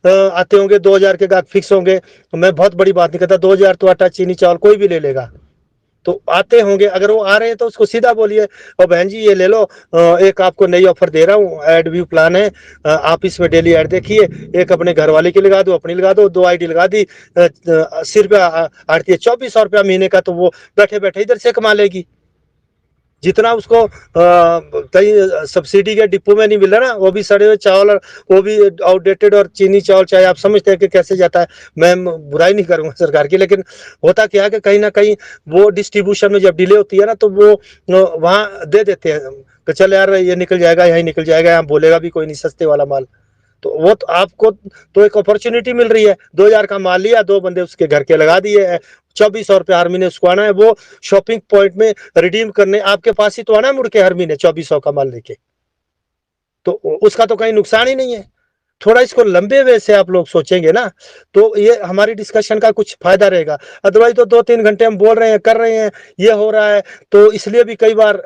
आते होंगे 2000 के गाहक फिक्स होंगे। मैं बहुत बड़ी बात नहीं करता, 2000 तो आटा चीनी चावल कोई भी ले लेगा। तो आते होंगे, अगर वो आ रहे हैं तो उसको सीधा बोलिए, और बहन जी ये ले लो, एक आपको नई ऑफर दे रहा हूँ, एड व्यू प्लान है, आप इसमें डेली ऐड देखिए, एक अपने घर वाले की लगा दो, अपनी लगा दो, 2 आईडी लगा दी, 80 रुपया आती है, 2400 रुपया महीने का, तो वो बैठे बैठे इधर से कमा लेगी। जितना उसको कहीं सब्सिडी के डिपो में नहीं मिल रहा ना, वो भी सड़े हुए चावल, और वो भी आउटडेटेड, और चीनी चावल, चाहे आप समझते हैं कि कैसे जाता है, मैं बुराई नहीं करूंगा सरकार की, लेकिन होता क्या है कि कहीं ना कहीं वो डिस्ट्रीब्यूशन में जब डिले होती है ना, तो वो वहां दे देते हैं कि चल यार ये निकल जाएगा, यही निकल जाएगा, यहाँ बोलेगा भी कोई नहीं, सस्ते वाला माल। तो वो तो आपको तो एक अपॉर्चुनिटी मिल रही है, 2000 का माल लिया, 2 बंदे उसके घर के लगा दिए, 2400 रुपया हर महीने उसको आना है, वो शॉपिंग पॉइंट में रिडीम करने आपके पास ही तो आना है मुड़ के हर महीने 2400 का माल लेके। तो उसका तो कहीं नुकसान ही नहीं है। थोड़ा इसको लंबे वे से आप लोग सोचेंगे ना, तो ये हमारी डिस्कशन का कुछ फायदा रहेगा। अदरवाइज तो 2-3 घंटे हम बोल रहे हैं, कर रहे हैं, ये हो रहा है, तो इसलिए भी कई बार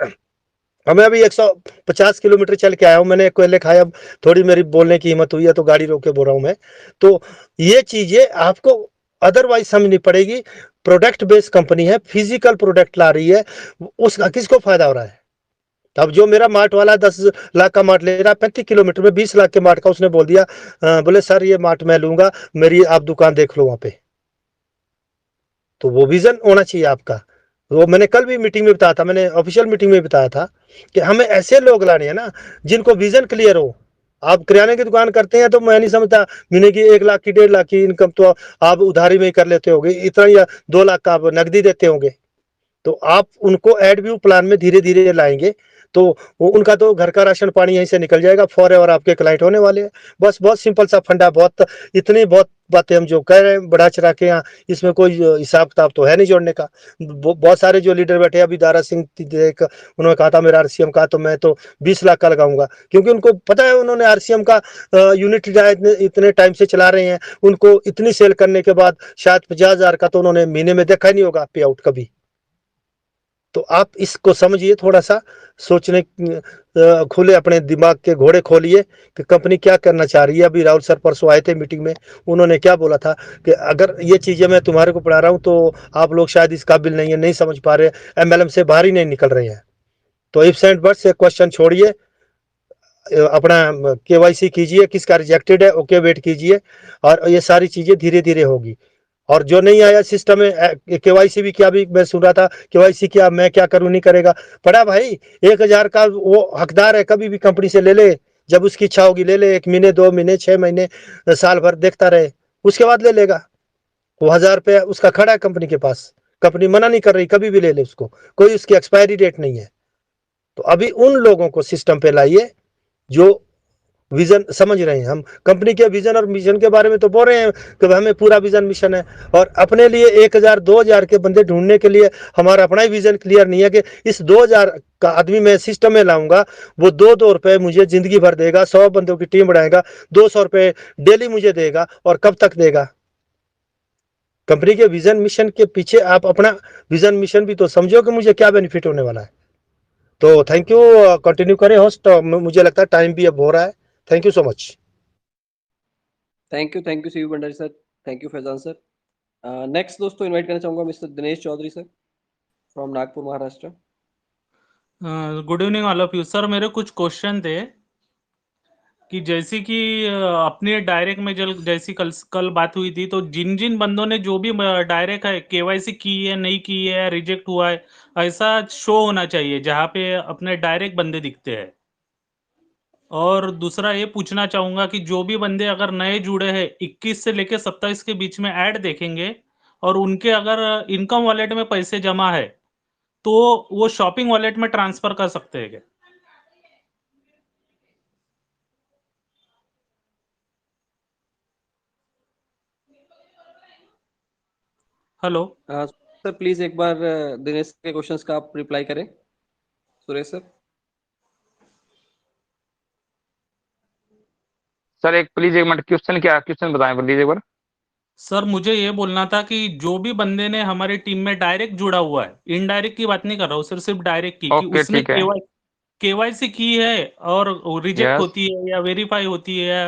हमें अभी 150 किलोमीटर चल के आया हूँ, मैंने कोयले खाया, थोड़ी मेरी बोलने की हिम्मत हुई है तो गाड़ी रोक के बोल रहा हूँ मैं। तो ये चीजें आपको अदरवाइज समझनी पड़ेगी। प्रोडक्ट बेस्ड कंपनी है, फिजिकल प्रोडक्ट ला रही है, उसका किसको फायदा हो रहा है? अब जो मेरा मार्ट वाला 10 लाख का मार्ट ले रहा है, 35 किलोमीटर में 20 लाख के मार्ट का उसने बोल दिया, बोले सर ये मार्ट मैं लूंगा, मेरी आप दुकान देख लो वहां पे। तो वो विजन होना चाहिए आपका। वो मैंने कल भी मीटिंग में बताया था, मैंने ऑफिशियल मीटिंग में बताया था कि हमें ऐसे लोग लाने हैं ना जिनको विजन क्लियर हो। आप किराने की दुकान करते हैं तो मैं नहीं समझता महीने की 1 लाख की 1.5 लाख की इनकम तो आप उधारी में ही कर लेते होगे, इतना, या 2 लाख का आप नकदी देते होंगे। तो आप उनको एड व्यू प्लान में धीरे धीरे लाएंगे, तो वो उनका तो घर का राशन पानी यहीं से निकल जाएगा, फॉर एवर आपके क्लाइंट होने वाले हैं। बस बहुत सिंपल सा फंडा, बहुत इतनी बहुत बातें हम जो कह रहे हैं बढ़ा चढ़ा के यहाँ, इसमें कोई हिसाब किताब तो है नहीं जोड़ने का। बहुत सारे जो लीडर बैठे, अभी दारा सिंह देख, उन्होंने कहा था मेरा आरसीएम का, तो मैं तो 20 लाख का लगाऊंगा, क्योंकि उनको पता है, उन्होंने आरसीएम का यूनिट इतने टाइम से चला रहे हैं, उनको इतनी सेल करने के बाद शायद 50,000 का तो उन्होंने महीने में देखा ही नहीं होगा पे आउट कभी। तो आप इसको समझिए, थोड़ा सा सोचने खोले, अपने दिमाग के घोड़े खोलिए कि कंपनी क्या करना चाह रही है। अभी राहुल सर परसों आए थे मीटिंग में, उन्होंने क्या बोला था कि अगर ये चीज़ें मैं तुम्हारे को पढ़ा रहा हूँ तो आप लोग शायद इस काबिल नहीं है, नहीं समझ पा रहे, एमएलएम से बाहर ही नहीं निकल रहे हैं। तो इफ्स एंड बट्स से क्वेश्चन छोड़िए, अपना केवाईसी कीजिए, किसका रिजेक्टेड है ओके वेट कीजिए, और ये सारी चीज़ें धीरे धीरे होगी। और जो नहीं आया सिस्टम में केवाईसी भी, क्या भी मैं सुन रहा था, केवाईसी क्या मैं क्या करूं, नहीं करेगा, पड़ा भाई 1000 का वो हकदार है, कभी भी कंपनी से ले ले, जब उसकी इच्छा होगी ले ले, 1 महीने 2 महीने 6 महीने साल भर देखता रहे, उसके बाद ले लेगा। वो 1000 रुपया उसका खड़ा है कंपनी के पास, कंपनी मना नहीं कर रही, कभी भी ले ले उसको, कोई उसकी एक्सपायरी डेट नहीं है। तो अभी उन लोगों को सिस्टम पे लाइए जो विजन समझ रहे हैं। हम कंपनी के विजन और मिशन के बारे में तो बोल रहे हैं कि हमें पूरा विजन मिशन है, और अपने लिए 1000-2000 के बंदे ढूंढने के लिए हमारा अपना ही विजन क्लियर नहीं है कि इस 2000 का आदमी मैं सिस्टम में लाऊंगा, वो 2-2 रुपए मुझे जिंदगी भर देगा, 100 बंदों की टीम बढ़ाएगा, 200 रुपए डेली मुझे देगा, और कब तक देगा? कंपनी के विजन मिशन के पीछे आप अपना विजन मिशन भी तो समझो कि मुझे क्या बेनिफिट होने वाला है। तो थैंक यू, कंटिन्यू करें होस्ट, मुझे लगता है टाइम भी अब हो रहा है। Thank you so much. Thank you CV Bhandari sir, thank you Faizan sir. Next दोस्तों इनवाइट करना चाहूंगा mister Dinesh Chaudhary sir from Nagpur Maharashtra. Good evening all of you sir. मेरे कुछ क्वेश्चन थे कि जैसे कि अपने डायरेक्ट में जैसी कल बात हुई थी, तो जिन जिन बंदों ने जो भी डायरेक्ट है केवाईसी की है, नहीं की है, रिजेक्ट हुआ है, ऐसा शो होना चाहिए जहां पे अपने डायरेक्ट बंदे दिखते हैं। और दूसरा ये पूछना चाहूंगा कि जो भी बंदे अगर नए जुड़े हैं 21 से लेके 27 के बीच में ऐड देखेंगे, और उनके अगर इनकम वॉलेट में पैसे जमा है तो वो शॉपिंग वॉलेट में ट्रांसफर कर सकते हैं क्या? हेलो सर प्लीज एक बार दिनेश के क्वेश्चंस का आप रिप्लाई करें, सुरेश सर। सर एक प्लीज एक मिनट, क्वेश्चन क्या, क्वेश्चन बताएं प्लीज एक बार। सर मुझे ये बोलना था कि जो भी बंदे ने हमारी टीम में डायरेक्ट जुड़ा हुआ है, इनडायरेक्ट की बात नहीं कर रहा हूँ सर, सिर्फ डायरेक्ट की, कि ओके उसने ठीक है। केवाईसी की है और रिजेक्ट यस होती है या वेरीफाई होती है,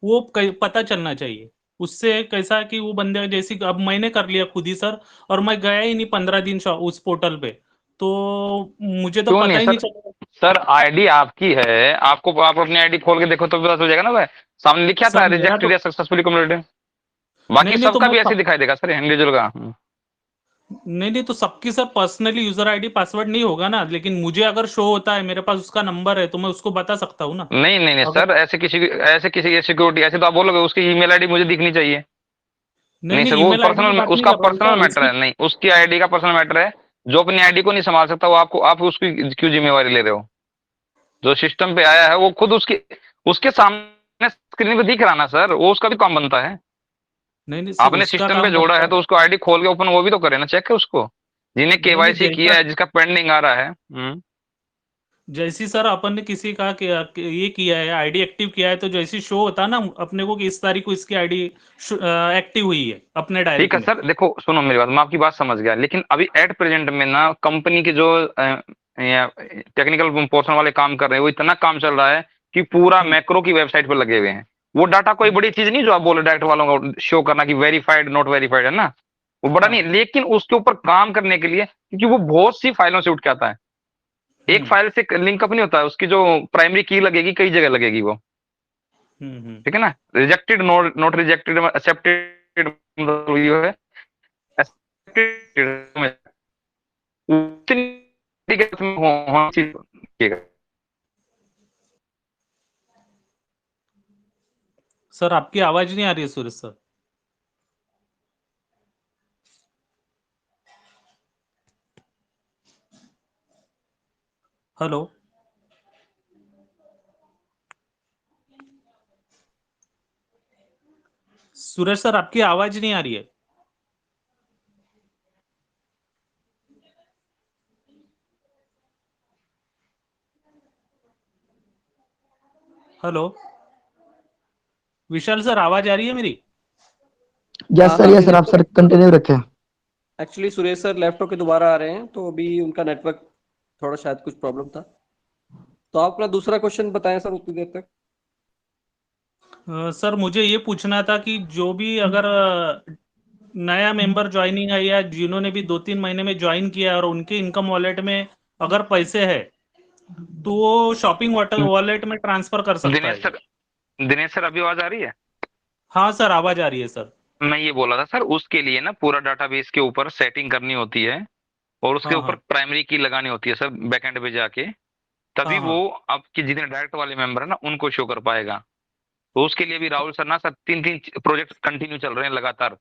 वो पता चलना चाहिए। उससे कैसा कि वो बंदे जैसे अब मैंने कर लिया खुद ही सर, और मैं गया ही नहीं 15 दिन उस पोर्टल पे, तो मुझे तो क्यों पता नहीं ही नहीं सर? चला। सर आईडी आपकी है, आपको आप अपनी आईडी खोल के देखो तो पता चल जाएगा ना भाई, सामने लिखा था सर मेरा रिजेक्टेड तो या सक्सेसफुली कंप्लीटेड। बाकी नहीं नहीं तो सबका मैं भी ऐसे दिखाई देगा सर, इंडिविजुअल का। नहीं नहीं तो सबकी sir personally user ID password नहीं होगा ना, लेकिन मुझे अगर शो होता है, मेरे पास उसका नंबर है, तो मैं उसको बता सकता हूँ ना। नहीं नहीं नहीं अगर सर, ऐसे किसी की सिक्योरिटी, ऐसे तो आप बोलोगे उसकी ईमेल आईडी मुझे दिखनी चाहिए। नहीं नहीं नहीं सर, वो ईमेल आईडी की पर्सनल, बात नहीं उसका कर रहा हूँ पर्सनल सर, मैटर उसकी है। नहीं, उसकी आईडी का पर्सनल मैटर है। जो अपनी आईडी को नहीं संभाल सकता वो आपको, आप उसकी क्यों जिम्मेवारी ले रहे हो? जो सिस्टम पे आया है वो खुद उसकी, उसके सामने स्क्रीन पे दिख रहा ना सर, वो उसका भी काम बनता है। नहीं नहीं सर आपने उसका सिस्टम पे काम जोड़ा बनता है है। तो उसको आईडी खोल के ओपन वो भी तो करे ना, चेक है उसको, जिन्हें नहीं नहीं केवाईसी किया जैसा है, जिसका पेंडिंग आ रहा है। जैसी सर अपन ने किसी का ये किया है, आईडी एक्टिव किया है, तो जैसी शो होता है ना अपने को कि इस तारीख को इसकी आईडी एक्टिव हुई है अपने ठीक डायरेक्ट है में। सर, देखो सुनो मेरी बात, मैं आपकी बात समझ गया, लेकिन अभी एट प्रेजेंट में ना कंपनी के जो टेक्निकल पोर्शन वाले काम कर रहे हैं, वो इतना काम चल रहा है कि पूरा हम्म, मैक्रो की वेबसाइट पर लगे हुए हैं। वो डाटा कोई हम्म, बड़ी चीज नहीं जो आप बोले डायरेक्ट वालों को शो करना कि वेरीफाइड नॉट वेरीफाइड, है ना? वो बड़ा हाँ नहीं, लेकिन उसके ऊपर काम करने के लिए, क्योंकि वो बहुत सी फाइलों से उठ के आता है, एक हम्म फाइल से लिंकअप नहीं होता है, उसकी जो प्राइमरी की लगेगी कई जगह लगेगी वो। हम्म। ठीक है ना? Rejected, note note rejected, accepted, ये है accepted में उतनी तरीके में होना चाहिए। सर आपकी आवाज नहीं आ रही है सूरज सर। हेलो। सूरज सर आपकी आवाज नहीं आ रही है। हेलो विशाल सर, आवाज आ रही है मेरी? हाँ हाँ यस सर, आप विनेश सर कंटिन्यू रखें। एक्चुअली सुरेश सर लेफ्ट होके दोबारा आ रहे हैं, तो अभी उनका नेटवर्क थोड़ा शायद कुछ प्रॉब्लम था। तो आप अपना दूसरा क्वेश्चन बताएं सर उतनी देर तक। सर मुझे ये पूछना था कि जो भी अगर नया मेंबर ज्वाइनिंग है, या जिन्होंने भी 2-3 महीने में ज्वाइन किया है और उनके इनकम वॉलेट में अगर पैसे है, तो वो शॉपिंग वॉलेट में ट्रांसफर कर सकता है दिनेश क्या? सर, दिनेश सर अभी आवाज आ रही है? हाँ सर आवाज आ रही है सर। मैं ये बोला था सर, उसके लिए ना पूरा डाटाबेस के ऊपर सेटिंग करनी होती है, और उसके हाँ ऊपर हाँ प्राइमरी की लगानी होती है सर, बैकएंड पे जाके, तभी हाँ वो हाँ आपके जितने डायरेक्ट वाले मेंबर है ना उनको शो कर पाएगा। तो उसके लिए भी राहुल सर ना सर 3-3 प्रोजेक्ट कंटिन्यू चल रहे हैं लगातार,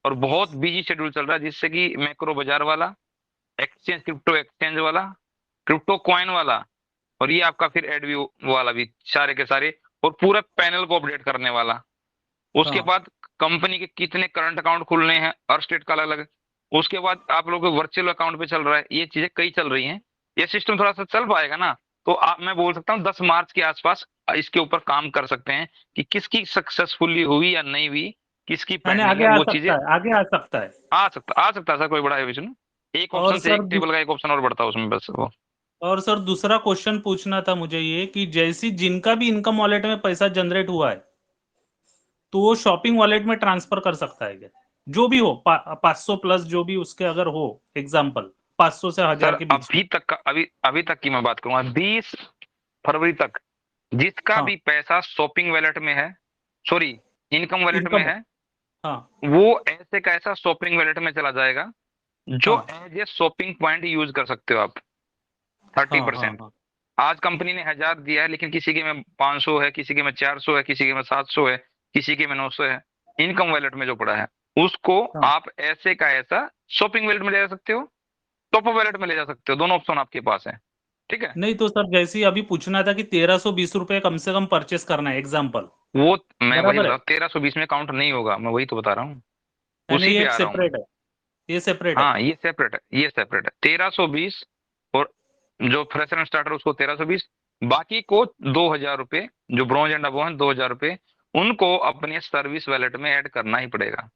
और बहुत बिजी शेड्यूल चल रहा है, जिससे कि मैक्रो बाजार वाला, एक्सचेंज, क्रिप्टो एक्सचेंज वाला, क्रिप्टो कॉइन वाला, और ये आपका फिर एडव्यू वाला भी, सारे के सारे, और पूरा पैनल को अपडेट करने वाला। उसके हाँ बाद कंपनी के कितने करंट अकाउंट खुलने हैं, हर स्टेट का अलग अलग। उसके बाद आप लोगों के वर्चुअल अकाउंट पे चल रहा है, ये चीजें कई चल रही हैं। ये सिस्टम थोड़ा सा चल पाएगा ना, तो आप, मैं बोल सकता हूँ 10 मार्च के आसपास इसके ऊपर काम कर सकते हैं कि किसकी सक्सेसफुली हुई या नहीं हुई, किसकी यानी पेंडिंग आगे है, आ वो चीजें सकता है, आगे आ सकता है। आ सकता है सर, कोई बड़ा है विषय नहीं। एक और ऑप्शन से सर एक टेबल का एक ऑप्शन और बढ़ता है उसमें, बस वो। और सर दूसरा क्वेश्चन पूछना था मुझे ये कि जैसी जिनका भी इनकम वॉलेट में पैसा जनरेट हुआ है, तो वो शॉपिंग वॉलेट में ट्रांसफर कर सकता है क्या? जो भी हो 500 प्लस जो भी उसके अगर हो, एग्जाम्पल 500 से 1000 सर के बीच में। अभी तक का, अभी अभी तक की मैं बात करूंगा, 20 फरवरी तक जिसका हाँ भी पैसा शॉपिंग वॉलेट में है, सॉरी, इनकम वॉलेट में इनकम। है, हाँ वो ऐसे का ऐसा शॉपिंग वॉलेट में चला जाएगा, जो हाँ as a shopping point use कर सकते हो आप। थर्टी हाँ हाँ परसेंट हाँ आज कंपनी ने 1000 दिया है, लेकिन किसी के में 500 है, किसी के में 400 है, किसी के में 700 है, किसी के में 900 है, इनकम वॉलेट में जो पड़ा है, उसको हाँ। आप ऐसे का ऐसा शॉपिंग वॉलेट में ले जा सकते हो, टॉप अप वॉलेट में ले जा सकते हो, दोनों ऑप्शन आपके पास है। ठीक है? नहीं तो सर जैसे ही अभी पूछना था कि 1320 रुपए कम से कम परचेस करना है, एग्जाम्पल। वो मैं वही बराबर है, बता, 1320 में काउंट नहीं होगा, मैं वही तो बता रहा हूँ, यानी उसी ये पे एक आ रहा हूँ मैं। सेपरेट है, ये सेपरेट है। हाँ ये सेपरेट है, ये सेपरेट है, 1320, और जो फ्रेशर एंड स्टार्टर उसको 1320, बाकी को 2000 रुपये, जो ब्रॉन्ज एंड अबव है 2000 रुपये, उनको अपने सर्विस वॉलेट में ऐड करना ही पड़ेगा।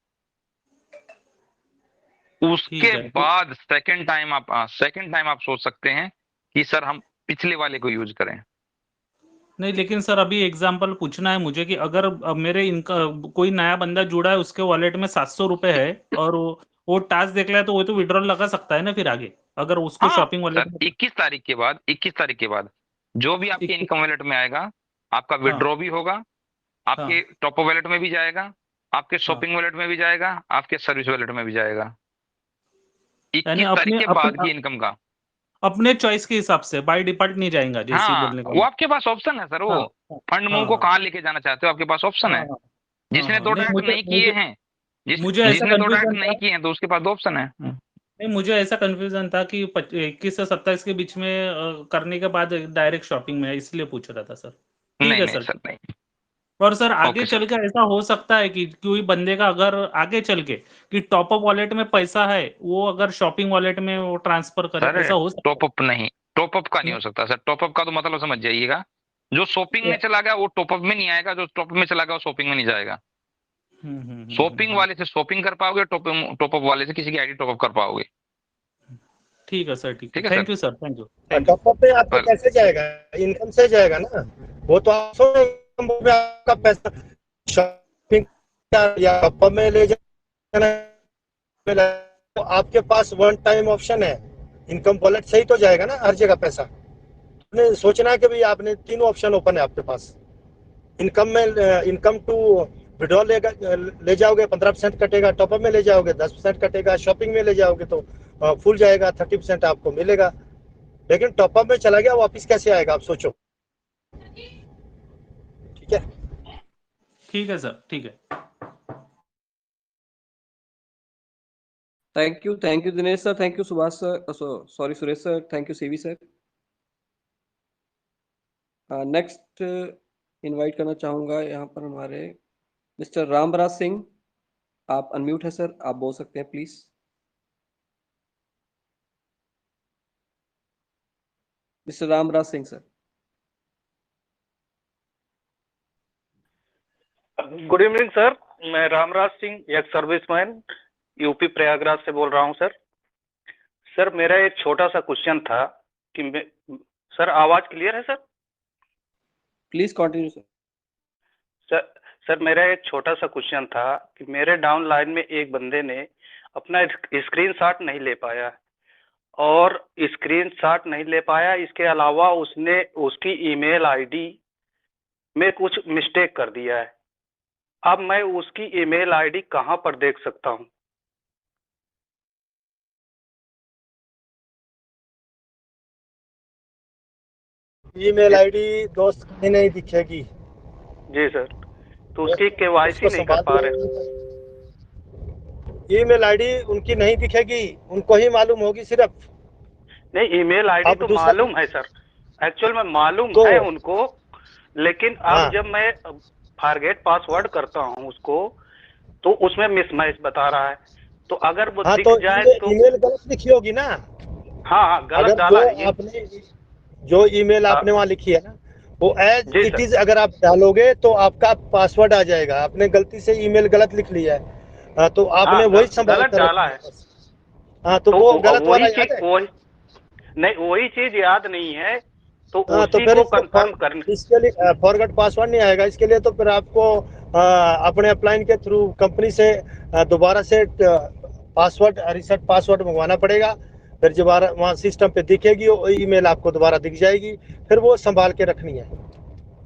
उसके ठीक है तो बाद सेकंड टाइम आप सोच सकते हैं कि सर हम पिछले वाले को यूज करें। नहीं, लेकिन सर अभी एग्जांपल पूछना है मुझे कि अगर मेरे इनका कोई नया बंदा जुड़ा है, उसके वॉलेट में 700 रुपए है और वो टास्क देख लिया, तो वो तो विड्रॉल लगा सकता है ना फिर आगे, अगर उसको हाँ शॉपिंग वॉलेट सर, में। 21 तारीख के बाद जो भी आपके 21 इनकम वॉलेट में आएगा, आपका हाँ विड्रॉ भी होगा, आपके हाँ टॉप अप वॉलेट में भी जाएगा, आपके हाँ, शॉपिंग वॉलेट में भी जाएगा, आपके सर्विस वॉलेट में भी जाएगा, यानी 21 तारीख अपने के बाद की इनकम का। अपने चॉइस के हिसाब से बाय डिफॉल्ट नहीं जाएगा, जैसे ही हाँ, बोलने का वो आपके पास ऑप्शन है सर, हाँ वो हाँ फंड मूव हाँ को हाँ कहाँ लेके जाना चाहते हो, आपके पास ऑप्शन हाँ है। हाँ जिसने हाँ, दो नहीं डायरेक्ट मुझे नहीं किए मुझे हैं, मुझे ऐसा जिसने दो डायरेक्ट कंफ्यूजन नहीं था। किए हैं, तो उसके पास ऑप्शन है। नहीं, मुझे ऐसा कंफ्यूजन था कि 21 से 27 के बीच में करने के बाद डायरेक्ट शॉपिंग में है, इसलिए पूछ रहा था सर। ठीक नहीं है नहीं सर, सर, ठीक है। नहीं। और सर आगे ओके चल सर। के ऐसा हो सकता है कि कोई बंदे का अगर आगे चल के कि टॉप अप वॉलेट में पैसा है, वो अगर शॉपिंग वॉलेट में वो ट्रांसफर करे, सर ऐसा हो सकता टॉप अप नहीं, टॉप अप का नहीं है? हो सकता सर। टॉप अप का तो मतलब समझ जाइएगा, जो शॉपिंग में चला गया वो टॉप अप में नहीं आएगा, जो टॉप में चला गया वो शॉपिंग में नहीं जाएगा। शॉपिंग हम्म। वाले से शॉपिंग कर पाओगे, टॉप अप वाले से किसी की आईडी टॉप अप कर पाओगे। ठीक है सर, ठीक है। ठीक है sir. Thank you sir, thank you, thank you. Top up पे आपको वेल, कैसे जाएगा? इनकम से जाएगा ना, वो तो आप में आपका पैसा शॉपिंग या टॉप अप में ले जाना, तो आपके पास वन टाइम ऑप्शन है, इनकम वॉलेट से ही तो जाएगा ना हर जगह पैसा। आपने सोचना है कि भाई आपने तीनों ऑप्शन ओपन है आपके पास। इनकम में इनकम टू विड्रॉल ले जाओगे 15% कटेगा, टॉपअप में ले जाओगे 10% कटेगा, शॉपिंग में ले जाओगे तो फुल जाएगा, 30% आपको मिलेगा। लेकिन टॉपअप में चला गया, वापिस कैसे आएगा आप सोचो। ठीक है, ठीक है सर, ठीक है। Thank you Dinesh sir, thank you Subhash sir, sorry Suresh sir, thank you CV sir. Next invite करना चाहूंगा यहाँ पर हमारे मिस्टर रामराज सिंह। आप अनम्यूट है सर, आप बोल सकते हैं please. Mister Ramraj Singh sir. Good evening sir, मैं रामराज सिंह एक सर्विसमैन यूपी प्रयागराज से बोल रहा हूं सर। सर मेरा एक छोटा सा क्वेश्चन था कि सर आवाज क्लियर है sir? Please continue sir. Sir sir मेरा एक छोटा सा क्वेश्चन था कि मेरे डाउन लाइन में एक बंदे ने अपना स्क्रीनशॉट नहीं ले पाया, और स्क्रीनशॉट नहीं ले पाया, इसके अलावा उसने उसकी ईमेल आईडी में कुछ मिस्टेक कर दिया है। अब मैं उसकी ईमेल आईडी कहां पर देख सकता हूं? ईमेल आईडी दोस्त की नहीं दिखेगी। जी सर, तो उसकी केवाईसी उसको नहीं कर पा रहे। ईमेल आईडी उनकी नहीं दिखेगी, उनको ही मालूम होगी सिर्फ। नहीं, ईमेल आईडी अब तो दूसरा मालूम है सर, एक्चुअल में मालूम तो है उनको, लेकिन अब हाँ जब मैं फॉरगेट पासवर्ड करता हूं उसको, तो उसमें मिसमैच बता रहा है। तो अगर वो हाँ, दिख तो जाए तो ईमेल गलत लिखी होगी ना। हाँ गलत अगर डाला है जो ये। आपने जो ईमेल आपने वहां लिखी है ना, वो एज जी इट सर। इज अगर आप डालोगे तो आपका पासवर्ड आ जाएगा। आपने गलती से ईमेल गलत लिख लिया है, तो आपने हाँ वही संभाल गलत कर डाला रखना है। है बस। हाँ, तो तो वो गलत वाला वही याद चीज है। वही नहीं, वही चीज याद नहीं है, तो हाँ, तो उसी फिर को कंफर्म करने। इसके लिए फॉरगेट पासवर्ड नहीं आएगा। इसके लिए तो फिर आपको अपने अपलाइन के थ्रू कंपनी से दोबारा से पासवर्ड रीसेट पासवर्ड मंगवाना पड़ेगा। फिर दोबारा वहाँ सिस्टम पे दिखेगी, वो ईमेल आपको दोबारा दिख जाएगी, फिर वो संभाल के रखनी है।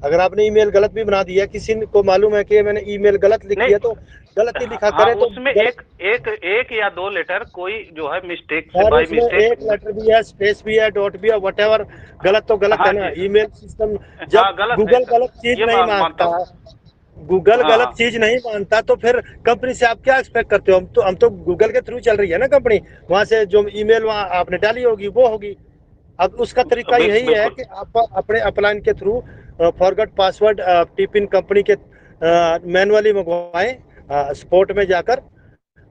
अगर आपने ईमेल गलत भी बना दिया, किसी को मालूम है कि मैंने ईमेल गलत लिखी नहीं, है, तो गलत ही लिखा हाँ करे तो उसमें गलत। एक या दो लेटर कोई जो है मिस्टेक से, और बाय उसमें मिस्टेक। एक लेटर भी है, स्पेस भी है, डॉट भी है, वटेवर। गलत तो गलत हाँ है ना जी सर, ईमेल सिस्टम। हाँ जब गलत है गूगल सर, गलत चीज ये नहीं मानता मांगता, हूँ। गूगल हाँ गलत हाँ चीज नहीं मानता, तो फिर कंपनी से आप क्या एक्सपेक्ट करते हो? हम तो गूगल के थ्रू चल रही है ना कंपनी, वहां से जो ईमेल वहां आपने डाली होगी वो होगी। अब उसका तरीका यही है बिल्कुल। कि आप अपने अपलाइन के through forget password tiffin company के मैनुअली मंगवाएं स्पोर्ट में जाकर।